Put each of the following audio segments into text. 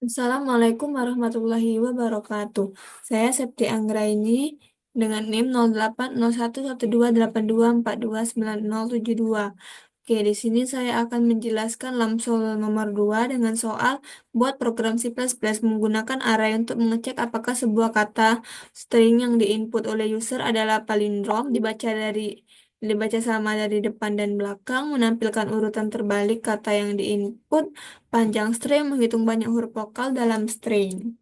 Assalamualaikum warahmatullahi wabarakatuh. Saya Septi Anggraini dengan NIM 0811212824299072. Oke, di sini saya akan menjelaskan Lamsol nomor 2 dengan soal buat program C++ menggunakan array untuk mengecek apakah sebuah kata string yang diinput oleh user adalah palindrom dibaca sama dari depan dan belakang, menampilkan urutan terbalik kata yang diinput, panjang string, menghitung banyak huruf vokal dalam string.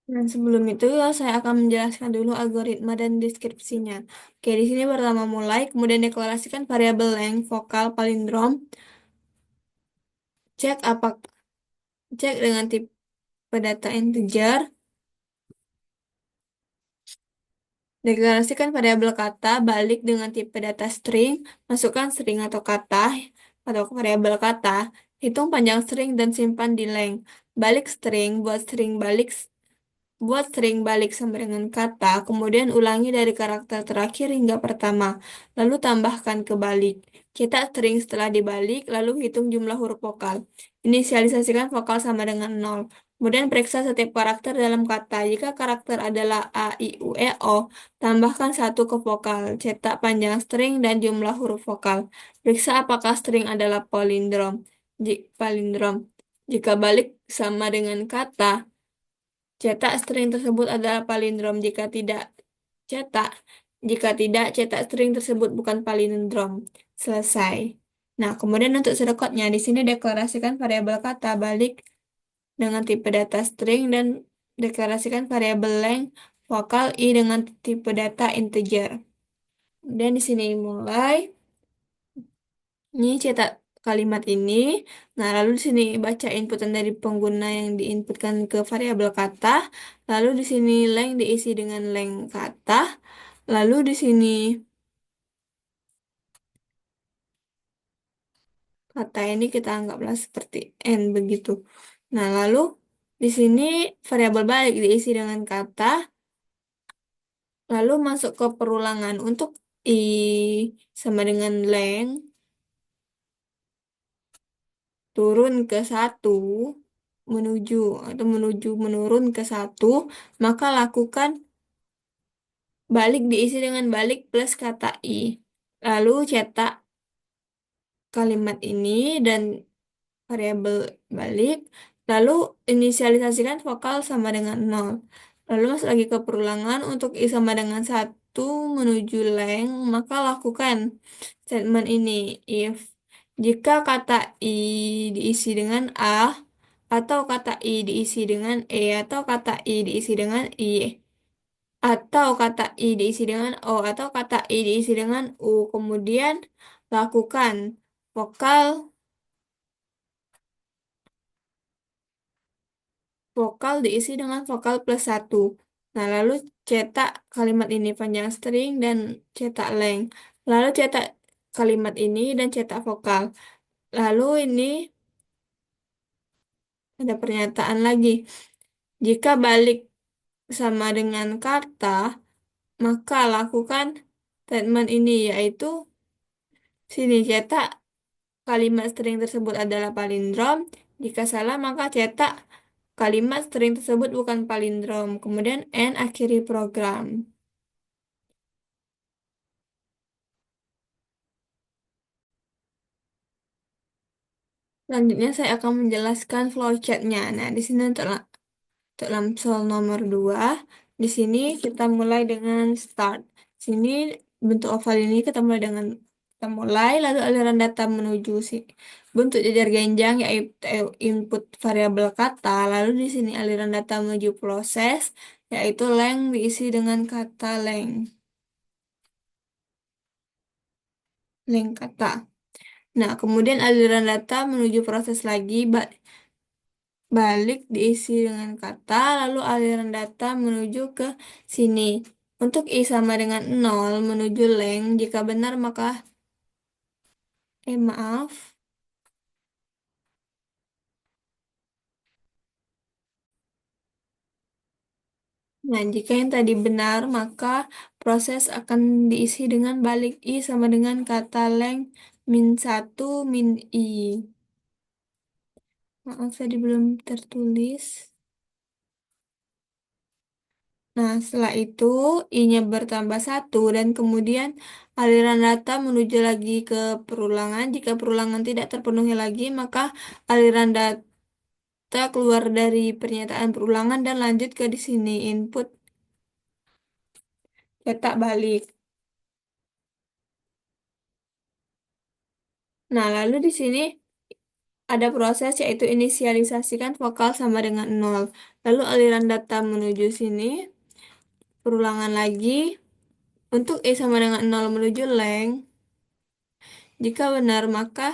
Dan sebelum itu ya saya akan menjelaskan dulu algoritma dan deskripsinya. Oke, di sini pertama mulai, kemudian deklarasikan variabel length vokal palindrom, cek apa cek dengan tipe data integer, deklarasikan variabel kata balik dengan tipe data string, masukkan string atau variabel kata, hitung panjang string dan simpan di length. Balik string buat string balik sama dengan kata, kemudian ulangi dari karakter terakhir hingga pertama, lalu tambahkan ke balik. Cetak string setelah dibalik, lalu hitung jumlah huruf vokal. Inisialisasikan vokal sama dengan nol. Kemudian periksa setiap karakter dalam kata. Jika karakter adalah A, I, U, E, O, tambahkan satu ke vokal. Cetak panjang string dan jumlah huruf vokal. Periksa apakah string adalah palindrom. Jika balik sama dengan kata, cetak string tersebut adalah palindrom. Cetak, jika tidak, cetak string tersebut bukan palindrom. Selesai. Nah, kemudian untuk shortcode-nya, di sini deklarasikan variabel kata balik dengan tipe data string dan deklarasikan variabel length vokal i dengan tipe data integer. Dan di sini mulai, ini cetak kalimat ini. Nah, lalu di sini baca inputan dari pengguna yang diinputkan ke variabel kata. Lalu di sini length diisi dengan length kata. Lalu di sini kata ini kita anggaplah seperti n begitu. Nah, lalu di sini variabel balik diisi dengan kata. Lalu masuk ke perulangan untuk i sama dengan length turun ke satu menuju menuju menurun ke satu, maka lakukan balik diisi dengan balik plus kata i. Lalu cetak kalimat ini dan variabel balik, lalu inisialisasikan vokal sama dengan nol. Lalu masuk lagi ke perulangan untuk i sama dengan satu menuju length, maka lakukan statement ini if jika kata i diisi dengan a atau kata i diisi dengan e atau kata i diisi dengan i atau kata i diisi dengan o atau kata i diisi dengan u, kemudian lakukan vokal vokal diisi dengan vokal plus satu. Nah, lalu cetak kalimat ini panjang string dan cetak length. Lalu cetak kalimat ini dan cetak vokal. Lalu ini ada pernyataan lagi. Jika balik sama dengan kata, maka lakukan statement ini yaitu sini cetak kalimat string tersebut adalah palindrom. Jika salah, maka cetak kalimat string tersebut bukan palindrom. Kemudian N akhiri program. Selanjutnya saya akan menjelaskan flowchart-nya. Nah, di sini untuk Lamsol nomor 2, di sini kita mulai dengan start. Sini bentuk oval ini kita mulai lalu aliran data menuju bentuk jajar genjang yaitu input variabel kata, lalu di sini aliran data menuju proses yaitu length diisi dengan kata length kata. Nah, kemudian aliran data menuju proses lagi, balik diisi dengan kata, lalu aliran data menuju ke sini. Untuk i sama dengan nol menuju length, jika benar maka, maaf. Nah, jika yang tadi benar, maka proses akan diisi dengan balik I sama dengan kata leng min satu min I. Maaf, tadi belum tertulis. Nah, setelah itu I-nya bertambah satu dan kemudian aliran data menuju lagi ke perulangan. Jika perulangan tidak terpenuhi lagi, maka aliran data keluar dari pernyataan perulangan dan lanjut ke di sini input cetak balik. Nah, lalu di sini ada proses yaitu inisialisasikan vokal sama dengan nol. Lalu aliran data menuju sini, perulangan lagi. Untuk E sama dengan nol menuju leng, jika benar maka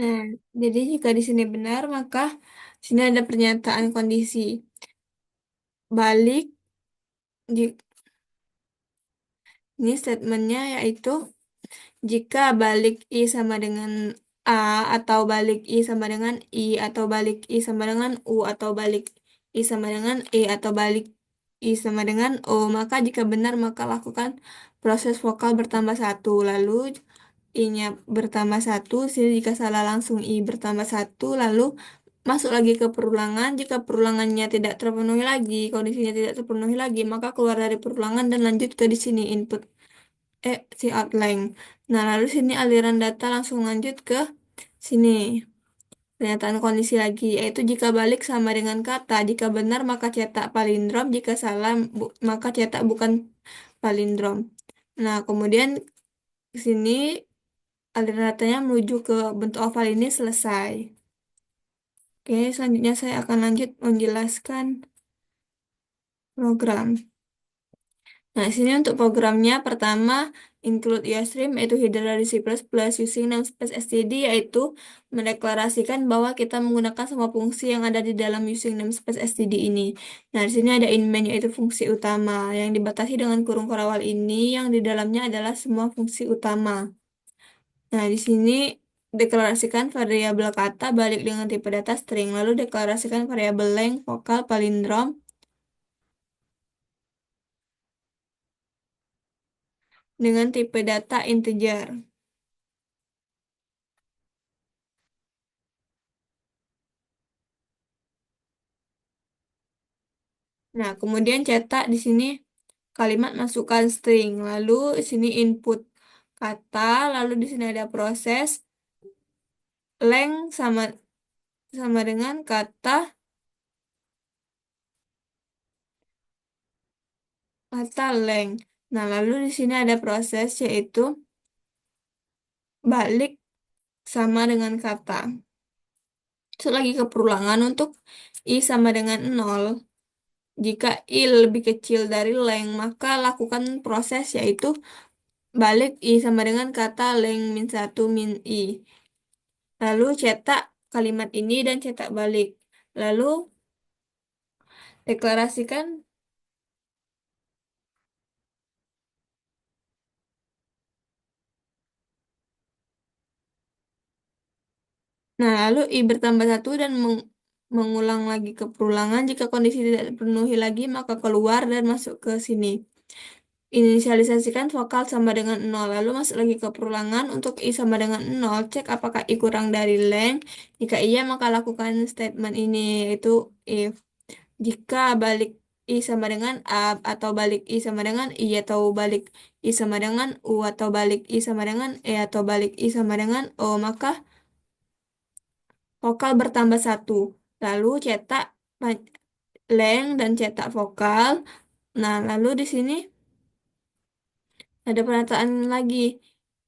nah, jadi jika di sini benar maka sini ada pernyataan kondisi balik. Ini statementnya yaitu jika balik I sama dengan A atau balik I sama dengan I atau balik I sama dengan U atau balik I sama dengan E atau balik I sama dengan O, maka jika benar maka lakukan proses vokal bertambah satu. Lalu I-nya bertambah satu, sini jika salah langsung I bertambah satu, lalu masuk lagi ke perulangan. Jika perulangannya tidak terpenuhi lagi, kondisinya tidak terpenuhi lagi, maka keluar dari perulangan dan lanjut ke di sini input si outline. Nah, lalu sini aliran data langsung lanjut ke sini. Pernyataan kondisi lagi, yaitu jika balik sama dengan kata, jika benar maka cetak palindrom, jika salah maka cetak bukan palindrom. Nah, kemudian di sini aliran datanya menuju ke bentuk oval ini selesai. Oke, selanjutnya saya akan lanjut menjelaskan program. Nah, sini untuk programnya pertama include stream yaitu header dari C++ using namespace std yaitu mendeklarasikan bahwa kita menggunakan semua fungsi yang ada di dalam using namespace std ini. Nah, di sini ada in main yaitu fungsi utama yang dibatasi dengan kurung kurawal ini yang di dalamnya adalah semua fungsi utama. Nah, di sini deklarasikan variabel kata balik dengan tipe data string, lalu deklarasikan variabel length, vokal, palindrom dengan tipe data integer. Nah, kemudian cetak di sini kalimat masukkan string, lalu di sini input kata, lalu di sini ada proses length sama sama dengan kata length. Nah, lalu di sini ada proses yaitu balik sama dengan kata. Terus lagi ke perulangan untuk I sama dengan nol. Jika I lebih kecil dari length, maka lakukan proses yaitu balik I sama dengan kata length min satu min I. Lalu cetak kalimat ini dan cetak balik. Lalu deklarasikan. Nah, lalu I bertambah satu dan mengulang lagi ke perulangan. Jika kondisi tidak dipenuhi lagi, maka keluar dan masuk ke sini. Inisialisasikan vokal sama dengan nol. Lalu masuk lagi ke perulangan. Untuk I sama dengan nol, cek apakah I kurang dari length. Jika iya, maka lakukan statement ini, yaitu if. Jika balik I sama dengan A, atau balik I sama dengan I, atau balik I sama dengan U, atau balik I sama dengan E, atau balik I sama dengan O, maka vokal bertambah satu. Lalu cetak length dan cetak vokal. Nah, lalu di sini ada pernyataan lagi.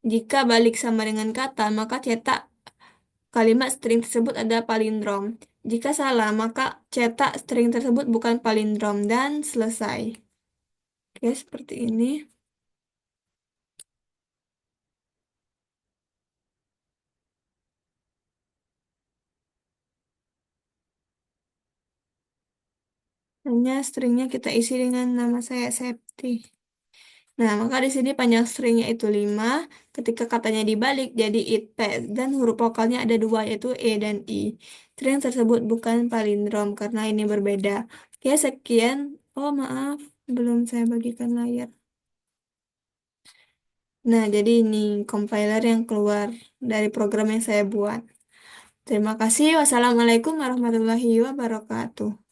Jika balik sama dengan kata, maka cetak kalimat string tersebut ada palindrom. Jika salah, maka cetak string tersebut bukan palindrom dan selesai. Oke, seperti ini. Hanya stringnya kita isi dengan nama saya Septi. Nah, maka di sini panjang stringnya itu 5. Ketika katanya dibalik jadi it pads. Dan huruf vokalnya ada dua, yaitu E dan I. String tersebut bukan palindrom karena ini berbeda. Oke, sekian. Oh, maaf. Belum saya bagikan layar. Nah, jadi ini compiler yang keluar dari program yang saya buat. Terima kasih. Wassalamualaikum warahmatullahi wabarakatuh.